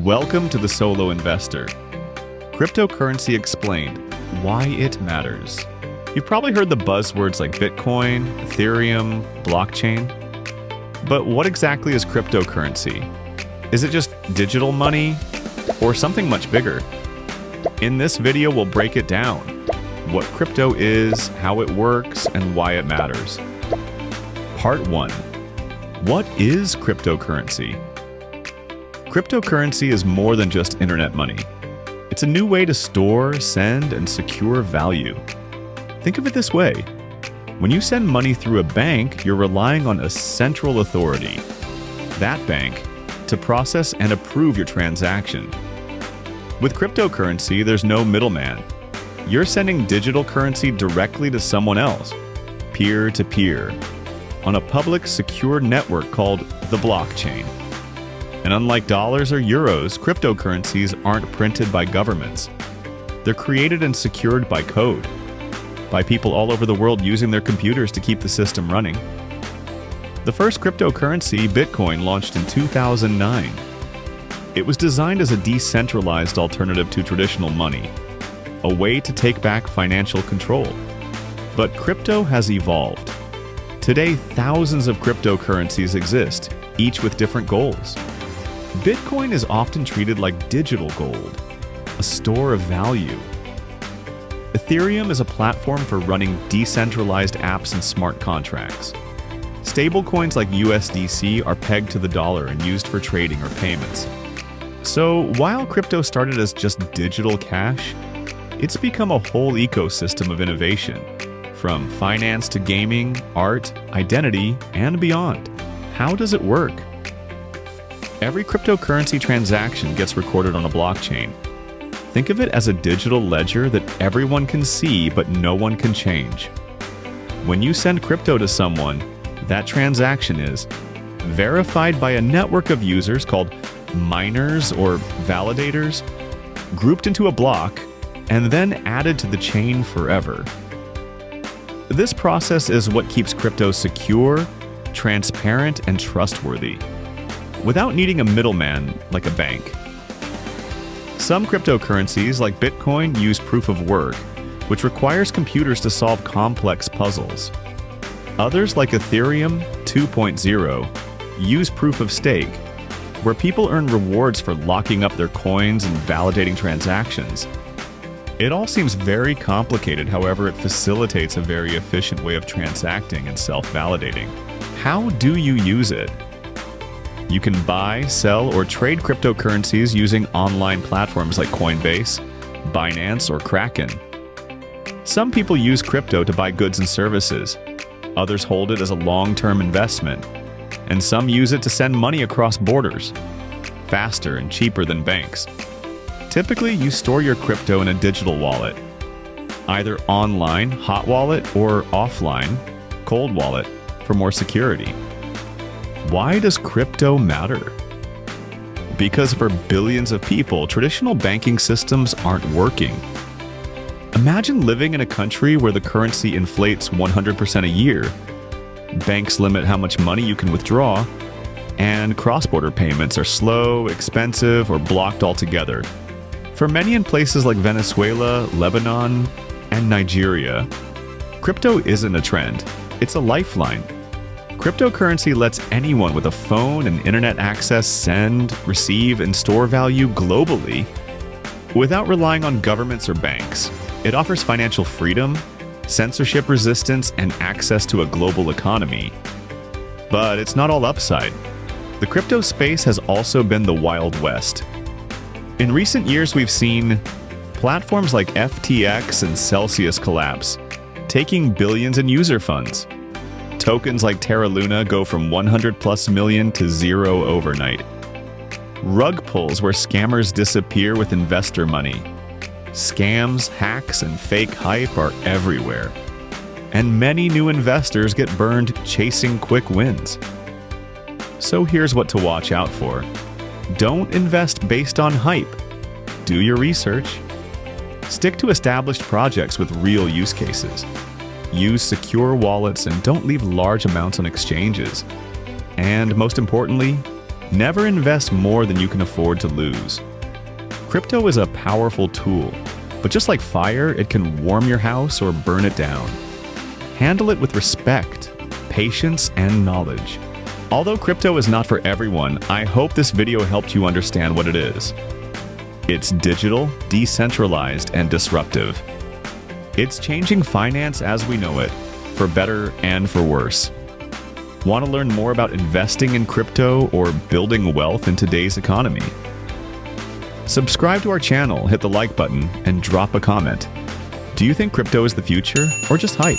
Welcome to the Solo Investor. Cryptocurrency explained, why it matters. You've probably heard the buzzwords like Bitcoin, Ethereum, blockchain. But what exactly is cryptocurrency? Is it just digital money or something much bigger? In this video, we'll break it down. What crypto is, how it works, and why it matters. Part 1. What is cryptocurrency? Cryptocurrency is more than just internet money. It's a new way to store, send, and secure value. Think of it this way. When you send money through a bank, you're relying on a central authority, that bank, to process and approve your transaction. With cryptocurrency, there's no middleman. You're sending digital currency directly to someone else, peer-to-peer, on a public, secure network called the blockchain. And unlike dollars or euros, cryptocurrencies aren't printed by governments. They're created and secured by code, by people all over the world using their computers to keep the system running. The first cryptocurrency, Bitcoin, launched in 2009. It was designed as a decentralized alternative to traditional money, a way to take back financial control. But crypto has evolved. Today, thousands of cryptocurrencies exist, each with different goals. Bitcoin is often treated like digital gold, a store of value. Ethereum is a platform for running decentralized apps and smart contracts. Stablecoins like USDC are pegged to the dollar and used for trading or payments. So while crypto started as just digital cash, it's become a whole ecosystem of innovation, from finance to gaming, art, identity, and beyond. How does it work? Every cryptocurrency transaction gets recorded on a blockchain. Think of it as a digital ledger that everyone can see but no one can change. When you send crypto to someone, that transaction is verified by a network of users called miners or validators, grouped into a block, and then added to the chain forever. This process is what keeps crypto secure, transparent, and trustworthy, without needing a middleman like a bank. Some cryptocurrencies, like Bitcoin, use proof of work, which requires computers to solve complex puzzles. Others, like Ethereum 2.0, use proof of stake, where people earn rewards for locking up their coins and validating transactions. It all seems very complicated, however, it facilitates a very efficient way of transacting and self-validating. How do you use it? You can buy, sell, or trade cryptocurrencies using online platforms like Coinbase, Binance, or Kraken. Some people use crypto to buy goods and services. Others hold it as a long-term investment. And some use it to send money across borders, faster and cheaper than banks. Typically, you store your crypto in a digital wallet, either online, hot wallet, or offline, cold wallet, for more security. Why does crypto matter? Because for billions of people, traditional banking systems aren't working. Imagine living in a country where the currency inflates 100% a year, banks limit how much money you can withdraw, and cross-border payments are slow, expensive, or blocked altogether. For many in places like Venezuela, Lebanon, and Nigeria, crypto isn't a trend, it's a lifeline. Cryptocurrency lets anyone with a phone and internet access send, receive, and store value globally without relying on governments or banks. It offers financial freedom, censorship resistance, and access to a global economy. But it's not all upside. The crypto space has also been the Wild West. In recent years, we've seen platforms like FTX and Celsius collapse, taking billions in user funds. Tokens like Terra Luna go from 100+ million to zero overnight. Rug pulls where scammers disappear with investor money. Scams, hacks, and fake hype are everywhere. And many new investors get burned chasing quick wins. So here's what to watch out for. Don't invest based on hype. Do your research. Stick to established projects with real use cases. Use secure wallets and don't leave large amounts on exchanges. And most importantly, Never invest more than you can afford to lose. Crypto is a powerful tool, but just like fire, it can warm your house or burn it down. Handle it with respect, patience, and knowledge. Although crypto is not for everyone, I hope this video helped you understand what it is. It's digital, decentralized, and disruptive. It's changing finance as we know it, for better and for worse. Want to learn more about investing in crypto or building wealth in today's economy? Subscribe to our channel, hit the like button, and drop a comment. Do you think crypto is the future or just hype?